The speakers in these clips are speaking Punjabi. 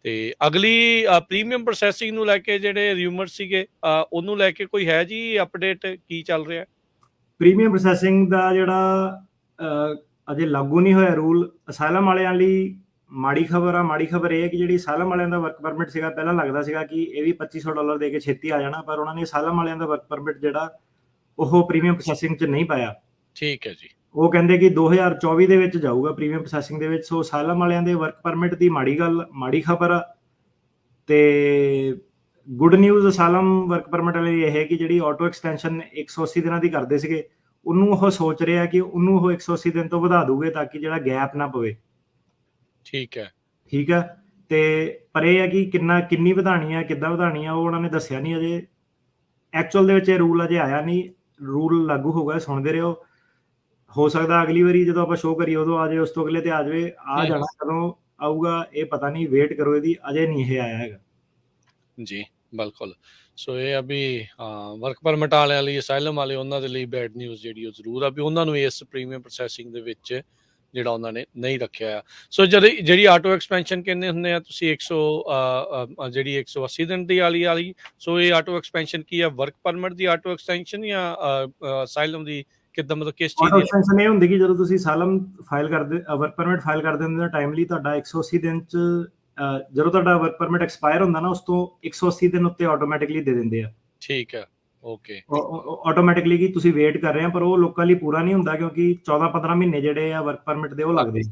ਤੇ ਅਗਲੀ ਪ੍ਰੀਮੀਅਮ ਪ੍ਰੋਸੈਸਿੰਗ ਨੂੰ ਲੈ ਕੇ ਜਿਹੜੇ ਰਿਊਮਰ ਸੀਗੇ ਉਹਨੂੰ ਲੈ ਕੇ ਕੋਈ ਹੈ ਜੀ ਅਪਡੇਟ, ਕੀ ਚੱਲ ਰਿਹਾ? ਪ੍ਰੀਮੀਅਮ ਪ੍ਰੋਸੈਸਿੰਗ ਦਾ ਜਿਹੜਾ ਅਜੇ ਲਾਗੂ ਨਹੀਂ ਹੋਇਆ ਰੂਲ, ਅਸਾਈਲਮ ਵਾਲਿਆਂ ਲਈ ਮਾੜੀ ਖਬਰ ਆ। ਮਾੜੀ ਖਬਰ ਇਹ ਹੈ ਕਿ ਜਿਹੜੀ ਅਸਾਈਲਮ ਵਾਲਿਆਂ ਦਾ ਵਰਕ ਪਰਮਿਟ ਸੀਗਾ, ਪਹਿਲਾਂ ਲੱਗਦਾ ਸੀਗਾ ਕਿ ਇਹ ਵੀ $2500 ਦੇ ਕੇ ਛੇਤੀ ਆ ਜਾਣਾ, ਪਰ ਉਹਨਾਂ ਨੇ ਅਸਾਈਲਮ ਵਾਲਿਆਂ ਦਾ ਵਰਕ ਪਰਮਿਟ ਜਿਹੜਾ ਉਹ ਪ੍ਰੀਮੀਅਮ ਪ੍ਰੋਸੈਸਿੰਗ 'ਚ ਨਹੀਂ ਪਾਇਆ। ਠੀਕ ਹੈ ਜੀ। ਉਹ ਕਹਿੰਦੇ ਕਿ 2024 ਦੇ ਵਿੱਚ ਜਾਊਗਾ ਪ੍ਰੀਮੀਅਮ ਪ੍ਰੋਸੈਸਿੰਗ ਦੇ ਵਿੱਚ। ਸੋ ਅਸਾਈਲਮ ਵਾਲਿਆਂ ਦੇ ਵਰਕ ਪਰਮਿਟ ਦੀ ਮਾੜੀ ਖਬਰ ਆ। ਤੇ good news asylum work permit ਲਈ ਇਹ ਹੈ ਕਿ ਜਿਹੜੀ ਆਟੋ ਐਕਸਟੈਂਸ਼ਨ 180 ਦਿਨਾਂ ਦੀ ਕਰਦੇ ਸੀਗੇ, ਉਹਨੂੰ ਉਹ ਸੋਚ ਰਿਹਾ ਕਿ ਉਹਨੂੰ ਉਹ 180 ਦਿਨ ਤੋਂ ਵਧਾ ਦੂਗੇ ਤਾਂ ਕਿ ਜਿਹੜਾ ਗੈਪ ਨਾ ਪਵੇ। ਠੀਕ ਹੈ। ਤੇ ਪਰ ਇਹ ਹੈ ਕਿ ਕਿੰਨੀ ਵਧਾਣੀ ਆ, ਕਿੱਦਾਂ ਵਧਾਣੀ ਆ, ਉਹ ਉਹਨਾਂ ਨੇ ਦੱਸਿਆ ਨਹੀਂ ਅਜੇ। ਐਕਚੁਅਲ ਦੇ ਵਿੱਚ ਇਹ ਰੂਲ ਅਜੇ ਆਇਆ ਨਹੀਂ, ਰੂਲ ਲਾਗੂ ਹੋ ਗਿਆ, ਸੁਣਦੇ ਰਹੋ। ਹੋ ਸਕਦਾ ਅਗਲੀ ਵਾਰੀ ਜਦੋਂ ਆਪਾਂ ਸ਼ੋਅ ਕਰੀਏ ਉਦੋਂ ਆ ਜਾਏ, ਉਸ ਤੋਂ ਅਗਲੇ ਤੇ ਆ ਜਾਵੇ। ਆ ਜਾਣਾ ਕਦੋਂ ਆਊਗਾ ਇਹ ਪਤਾ ਨਹੀਂ, ਵੇਟ ਕਰੋ ਇਹਦੀ, ਅਜੇ ਨਹੀਂ ਇਹ ਆਇਆ ਹੈਗਾ ਜੀ। ਬਿਲਕੁਲ। ਸੋ ਇਹ ਆ ਵੀ ਵਰਕ ਪਰਮਿਟ ਵਾਲਿਆਂ ਲਈ, ਅਸਾਈਲਮ ਵਾਲੇ, ਉਹਨਾਂ ਦੇ ਲਈ ਬੈਡ ਨਿਊਜ਼ ਜਿਹੜੀ ਉਹ ਜ਼ਰੂਰ ਆ ਵੀ ਉਹਨਾਂ ਨੂੰ ਇਸ ਪ੍ਰੀਮੀਅਮ ਪ੍ਰੋਸੈਸਿੰਗ ਦੇ ਵਿੱਚ ਜਿਹੜਾ ਉਹਨਾਂ ਨੇ ਨਹੀਂ ਰੱਖਿਆ ਆ। ਸੋ ਜਿਹੜੀ ਆਟੋ ਐਕਸਪੈਂਸ਼ਨ ਕਹਿੰਦੇ ਹੁੰਦੇ ਆ ਤੁਸੀਂ, ਜਿਹੜੀ 180 ਦਿਨ ਦੀ ਵਾਲੀ, ਸੋ ਇਹ ਆਟੋ ਐਕਸਪੈਂਸ਼ਨ ਕੀ ਆ? ਵਰਕ ਪਰਮਿਟ ਦੀ ਆਟੋ ਐਕਸਟੈਂਸ਼ਨ ਜਾਂ ਅਸਾਈਲਮ ਦੀ, ਕਿੱਦਾਂ, ਮਤਲਬ ਕਿਸ ਚੀਜ਼ ਦੀ ਐਕਸਟੈਂਸ਼ਨ? ਇਹ ਹੁੰਦੀ ਕਿ ਜਦੋਂ ਤੁਸੀਂ ਅਸਾਈਲਮ ਫਾਈਲ ਕਰਦੇ, ਵਰਕ ਪਰਮਿਟ ਫਾਈਲ ਕਰ ਦਿੰਦੇ ਹੋ ਟਾਈਮਲੀ, ਤੁਹਾਡਾ 180 ਦਿਨ 'ਚ ਜਦੋਂ ਤੁਹਾਡਾ ਵਰਕ ਪਰਮਿਟ ਐਕਸਪਾਇਰ ਹੁੰਦਾ ਨਾ, ਉਸ ਤੋਂ 180 ਦਿਨ ਉੱਤੇ ਆਟੋਮੈਟਿਕਲੀ ਦੇ ਦਿੰਦੇ ਆ। ਠੀਕ ਹੈ। ਓਕੇ। ਆਟੋਮੈਟਿਕਲੀ ਕਿ ਤੁਸੀਂ ਵੇਟ ਕਰ ਰਹੇ ਆ, ਪਰ ਉਹ ਲੋਕਾਂ ਲਈ ਪੂਰਾ ਨਹੀਂ ਹੁੰਦਾ ਕਿਉਂਕਿ 14-15 ਮਹੀਨੇ ਜਿਹੜੇ ਆ ਵਰਕ ਪਰਮਿਟ ਦੇ ਉਹ ਲੱਗਦੇ।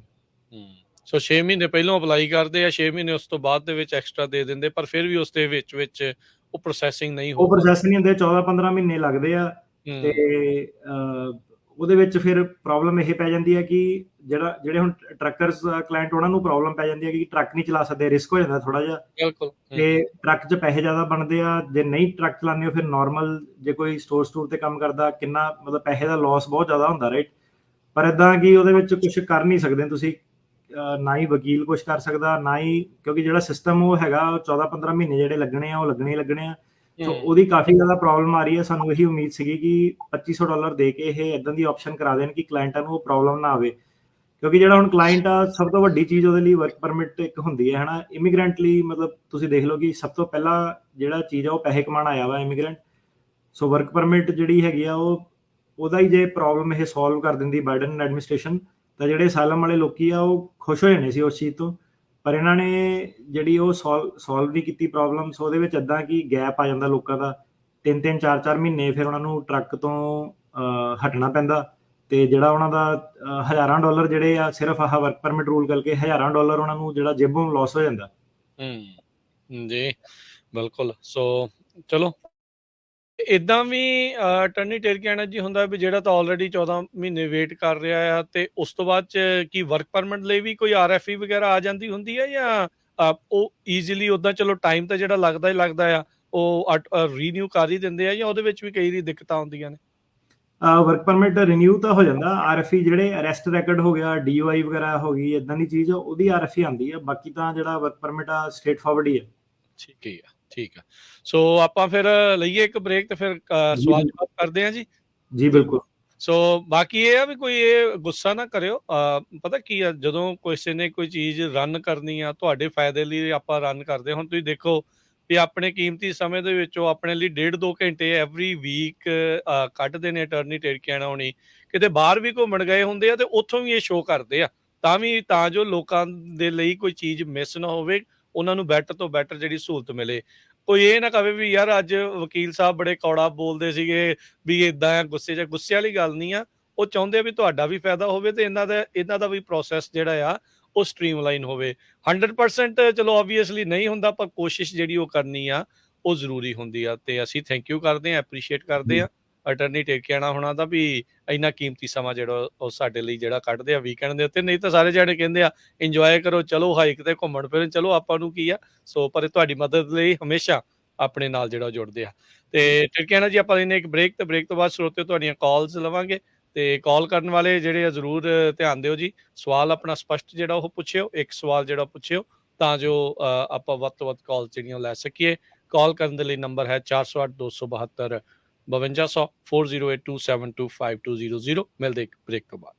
ਸੋ 6 ਮਹੀਨੇ ਪਹਿਲਾਂ ਅਪਲਾਈ ਕਰਦੇ ਆ, 6 ਮਹੀਨੇ ਉਸ ਤੋਂ ਬਾਅਦ ਦੇ ਵਿੱਚ ਐਕਸਟਰਾ ਦੇ ਦਿੰਦੇ, ਪਰ ਫਿਰ ਵੀ ਉਸ ਦੇ ਵਿੱਚ ਉਹ ਪ੍ਰੋਸੈਸਿੰਗ ਨਹੀਂ ਹੁੰਦੀ। 14-15 ਮਹੀਨੇ ਲੱਗਦੇ ਆ। ਤੇ ਉਹਦੇ ਵਿੱਚ ਫਿਰ ਪ੍ਰੋਬਲਮ ਇਹ ਪੈ ਜਾਂਦੀ ਹੈ ਕਿ ਜਿਹੜੇ ਹੁਣ ਟਰੱਕਰਸ ਕਲਾਇੰਟ, ਉਹਨਾਂ ਨੂੰ ਪ੍ਰੋਬਲਮ ਪੈ ਜਾਂਦੀ ਹੈ ਕਿ ਟਰੱਕ ਨਹੀਂ ਚਲਾ ਸਕਦੇ, ਰਿਸਕ ਹੋ ਜਾਂਦਾ ਥੋੜਾ ਜਿਹਾ। ਬਿਲਕੁਲ। ਤੇ ਟਰੱਕ 'ਚ ਪੈਸੇ ਜ਼ਿਆਦਾ ਬਣਦੇ ਆ, ਜੇ ਨਹੀਂ ਟਰੱਕ ਚਲਾਉਂਦੇ ਹੋ ਫਿਰ ਨਾਰਮਲ, ਜੇ ਕੋਈ ਸਟੋਰ ਤੇ ਕੰਮ ਕਰਦਾ, ਕਿੰਨਾ ਮਤਲਬ ਪੈਸੇ ਦਾ ਲਾਸ ਬਹੁਤ ਜ਼ਿਆਦਾ ਹੁੰਦਾ, ਰਾਈਟ। ਪਰ ਏਦਾਂ ਕਿ ਉਹਦੇ ਵਿੱਚ ਕੁਝ ਕਰ ਨਹੀਂ ਸਕਦੇ ਤੁਸੀਂ, ਨਾ ਹੀ ਵਕੀਲ ਕੁਝ ਕਰ ਸਕਦਾ, ਨਾ ਹੀ, ਕਿਉਂਕਿ ਜਿਹੜਾ ਸਿਸਟਮ ਉਹ ਹੈਗਾ 14-15 ਮਹੀਨੇ ਜਿਹੜੇ ਲੱਗਣੇ ਆ, ਉਹ ਲੱਗਣੇ ਆ। ਸੋ ਉਹਦੀ ਕਾਫੀ ਜ਼ਿਆਦਾ ਪ੍ਰੋਬਲਮ ਆ ਰਹੀ ਹੈ। ਸਾਨੂੰ ਇਹੀ ਉਮੀਦ ਸੀਗੀ ਕਿ $2500 ਦੇ ਕੇ ਇਹ ਇਦਾਂ ਦੀ ਆਪਸ਼ਨ ਕਰਾ ਦੇਣ ਕਿ ਕਲਾਇੰਟਾਂ ਨੂੰ ਉਹ ਪ੍ਰੋਬਲਮ ਨਾ ਆਵੇ, ਕਿਉਂਕਿ ਜਿਹੜਾ ਹੁਣ ਕਲਾਇੰਟ ਆ, ਸਭ ਤੋਂ ਵੱਡੀ ਚੀਜ਼ ਉਹਦੇ ਲਈ ਵਰਕ ਪਰਮਿਟ ਇੱਕ ਹੁੰਦੀ ਹੈ, ਹਨਾ। ਇਮੀਗ੍ਰੈਂਟ ਲਈ ਮਤਲਬ ਤੁਸੀਂ ਦੇਖ ਲਓ ਕਿ ਸਭ ਤੋਂ ਪਹਿਲਾਂ ਜਿਹੜਾ ਚੀਜ਼ ਆ ਉਹ ਪੈਸੇ ਕਮਾਉਣ ਆਇਆ ਵਾ ਇਮੀਗ੍ਰੈਂਟ। ਸੋ ਵਰਕ ਪਰਮਿਟ ਜਿਹੜੀ ਹੈਗੀ ਆ ਉਹਦਾ ਹੀ ਜੇ ਪ੍ਰੋਬਲਮ ਇਹ ਸੋਲਵ ਕਰ ਦਿੰਦੀ ਬਾਈਡਨ ਐਡਮਿਨਿਸਟ੍ਰੇਸ਼ਨ, ਤਾਂ ਜਿਹੜੇ ਅਸਾਈਲਮ ਵਾਲੇ ਲੋਕੀ ਆ ਉਹ ਖੁਸ਼ ਹੋ ਜਾਣੇ ਸੀ ਉਸ ਚੀਜ਼ ਤੋਂ। ਪਰ ਇਹਨਾਂ ਨੇ ਜਿਹੜੀ ਉਹ ਸੋਲਵ ਨਹੀਂ ਕੀਤੀ ਪ੍ਰੋਬਲਮ। ਸੋ ਉਹਦੇ ਵਿੱਚ ਏਦਾਂ ਕਿ ਗੈਪ ਆ ਜਾਂਦਾ ਲੋਕਾਂ ਦਾ 3-3, 4-4 ਮਹੀਨੇ, ਫਿਰ ਉਹਨਾਂ ਨੂੰ ਟਰੱਕ ਤੋਂ ਹਟਣਾ ਪੈਂਦਾ। ਤੇ ਜਿਹੜਾ ਉਹਨਾਂ ਦਾ $1000 ਜਿਹੜੇ ਆ ਸਿਰਫ ਆਹ ਵਰਕ ਪਰਮਿਟ ਰੂਲ ਕਰਕੇ $1000 ਉਹਨਾਂ ਨੂੰ ਜਿਹੜਾ ਜੇਬੋਂ ਲਾਸ ਹੋ ਜਾਂਦਾ। ਜੀ ਬਿਲਕੁਲ। ਸੋ ਚਲੋ, ਇਦਾਂ ਵੀ ਅਟਰਨੀ ਟੇਰੀਕੈਨਾ ਜੀ ਹੁੰਦਾ ਵੀ ਜਿਹੜਾ ਤਾਂ ਆਲਰੇਡੀ 14 ਮਹੀਨੇ ਵੇਟ ਕਰ ਰਿਹਾ ਆ, ਤੇ ਉਸ ਤੋਂ ਬਾਅਦ ਚ ਕੀ ਵਰਕ ਪਰਮਿਟ ਲਈ ਵੀ ਕੋਈ RFE ਵਗੈਰਾ ਆ ਜਾਂਦੀ ਹੁੰਦੀ ਹੈ, ਜਾਂ ਉਹ ਈਜ਼ੀਲੀ ਉਦਾਂ, ਚਲੋ ਟਾਈਮ ਤਾਂ ਜਿਹੜਾ ਲੱਗਦਾ ਹੀ ਲੱਗਦਾ ਆ, ਉਹ ਰੀਨਿਊ ਕਰ ਹੀ ਦਿੰਦੇ ਆ, ਜਾਂ ਉਹਦੇ ਵਿੱਚ ਵੀ ਕਈ ਦਿੱਕਤਾਂ ਆਉਂਦੀਆਂ ਨੇ? ਵਰਕ ਪਰਮਿਟ ਰਿਨਿਊ ਤਾਂ ਹੋ ਜਾਂਦਾ। RFE ਜਿਹੜੇ ਅਰੈਸਟ ਰੈਕਡ ਹੋ ਗਿਆ, DUI ਵਗੈਰਾ ਹੋ ਗਈ, ਇਦਾਂ ਦੀ ਚੀਜ਼, ਉਹਦੀ RFE ਆਉਂਦੀ ਹੈ। ਬਾਕੀ ਤਾਂ ਜਿਹੜਾ ਵਰਕ ਪਰਮਿਟ ਆ ਸਟ੍ਰੇਟ ਫਾਰਵਰਡ ਹੀ ਹੈ। ਠੀਕ ਆ। ਸੋ ਆਪਾਂ ਫਿਰ ਲਈਏ ਇੱਕ ਬ੍ਰੇਕ, ਤੇ ਫਿਰ ਸਵਾਲ ਜਵਾਬ ਕਰਦੇ ਆ ਜੀ। ਬਿਲਕੁਲ। ਸੋ ਬਾਕੀ ਇਹ ਆ ਵੀ ਕੋਈ ਇਹ ਗੁੱਸਾ ਨਾ ਕਰਿਓ। ਪਤਾ ਕੀ ਆ, ਜਦੋਂ ਕਿਸੇ ਨੇ ਕੋਈ ਚੀਜ਼ ਰਨ ਕਰਨੀ ਆ, ਤੁਹਾਡੇ ਫਾਇਦੇ ਲਈ ਆਪਾਂ ਰਨ ਕਰਦੇ। ਹੁਣ ਤੁਸੀਂ ਦੇਖੋ ਵੀ ਆਪਣੇ ਕੀਮਤੀ ਸਮੇਂ ਦੇ ਵਿੱਚੋਂ ਆਪਣੇ ਲਈ 1.5-2 ਘੰਟੇ ਐਵਰੀ ਵੀਕ ਕੱਢਦੇ ਨੇ ਅਟਰਨੀ ਟੇਰੀਕੈਨਾ ਹੋਣੀ। ਕਿਤੇ ਬਾਹਰ ਵੀ ਘੁੰਮਣ ਗਏ ਹੁੰਦੇ ਆ, ਤੇ ਉੱਥੋਂ ਵੀ ਇਹ ਸ਼ੋਅ ਕਰਦੇ ਆ, ਤਾਂ ਜੋ ਲੋਕਾਂ ਦੇ ਲਈ ਕੋਈ ਚੀਜ਼ ਮਿਸ ਨਾ ਹੋਵੇ, ਉਹਨਾਂ ਨੂੰ ਬੈਟਰ ਤੋਂ ਬੈਟਰ ਜਿਹੜੀ ਸਹੂਲਤ ਮਿਲੇ। ਕੋਈ ਇਹ ਨਾ ਕਵੇ ਵੀ ਯਾਰ ਅੱਜ ਵਕੀਲ ਸਾਹਿਬ ਬੜੇ ਕੌੜਾ ਬੋਲਦੇ ਸੀਗੇ, ਵੀ ਏਦਾਂ ਗੁੱਸੇ ਵਾਲੀ ਗੱਲ ਨਹੀਂ ਆ। ਉਹ ਚਾਹੁੰਦੇ ਆ ਵੀ ਤੁਹਾਡਾ ਵੀ ਫਾਇਦਾ ਹੋਵੇ, ਤੇ ਇਹਨਾਂ ਦਾ ਵੀ ਪ੍ਰੋਸੈਸ ਜਿਹੜਾ ਆ ਉਹ ਸਟ੍ਰੀਮਲਾਈਨ ਹੋਵੇ। 100% ਚਲੋ ਓਬਵੀਅਸਲੀ ਨਹੀਂ ਹੁੰਦਾ, ਪਰ ਕੋਸ਼ਿਸ਼ ਜਿਹੜੀ ਉਹ ਕਰਨੀ ਆ ਉਹ ਜ਼ਰੂਰੀ ਹੁੰਦੀ ਆ। ਤੇ ਅਸੀਂ ਥੈਂਕ ਯੂ ਕਰਦੇ ਹਾਂ, ਐਪਰੀਸ਼ੀਏਟ ਕਰਦੇ ਹਾਂ ਅਟਰਨੀ ਟੇਰੀਕੈਨਾ ਹੋਣਾ ਦਾ, ਵੀ ਇੰਨਾ ਕੀਮਤੀ ਸਮਾਂ ਜਿਹੜਾ ਉਹ ਸਾਡੇ ਲਈ ਜਿਹੜਾ ਕੱਢਦੇ ਆ ਵੀਕਐਂਡ ਦੇ ਉੱਤੇ। ਨਹੀਂ ਤਾਂ ਸਾਰੇ ਜਾਣੇ ਕਹਿੰਦੇ ਆ ਇੰਜੋਏ ਕਰੋ, ਚਲੋ ਹਾਈਕ ਤੇ ਘੁੰਮਣ ਫਿਰਨ ਚਲੋ, ਆਪਾਂ ਨੂੰ ਕੀ ਆ। ਸੋ ਪਰ ਤੁਹਾਡੀ ਮਦਦ ਲਈ ਹਮੇਸ਼ਾ ਆਪਣੇ ਨਾਲ ਜਿਹੜਾ ਜੁੜਦੇ ਆ। ਤੇ ਟੇਰੀਕੈਨਾ ਜੀ, ਆਪਾਂ ਲੈਂਦੇ ਇੱਕ ਬ੍ਰੇਕ, ਤੇ ਬ੍ਰੇਕ ਤੋਂ ਬਾਅਦ ਸਰੋਤੇ ਤੁਹਾਡੀਆਂ ਕਾਲਸ ਲਵਾਂਗੇ। ਤੇ ਕਾਲ ਕਰਨ ਵਾਲੇ ਜਿਹੜੇ ਆ ਜ਼ਰੂਰ ਧਿਆਨ ਦਿਓ ਜੀ, ਸਵਾਲ ਆਪਣਾ ਸਪਸ਼ਟ ਜਿਹੜਾ ਉਹ ਪੁੱਛਿਓ, ਇੱਕ ਸਵਾਲ ਜਿਹੜਾ ਪੁੱਛਿਓ, ਤਾਂ ਜੋ ਆਪਾਂ ਵੱਧ ਤੋਂ ਵੱਧ ਕਾਲ ਜਿਹੜੀਆਂ ਲੈ ਸਕੀਏ। ਕਾਲ ਕਰਨ ਦੇ ਲਈ ਨੰਬਰ ਹੈ 408-272-5200 4082725200। ਮਿਲਦੇ ਇੱਕ ਬ੍ਰੇਕ ਤੋਂ ਬਾਅਦ।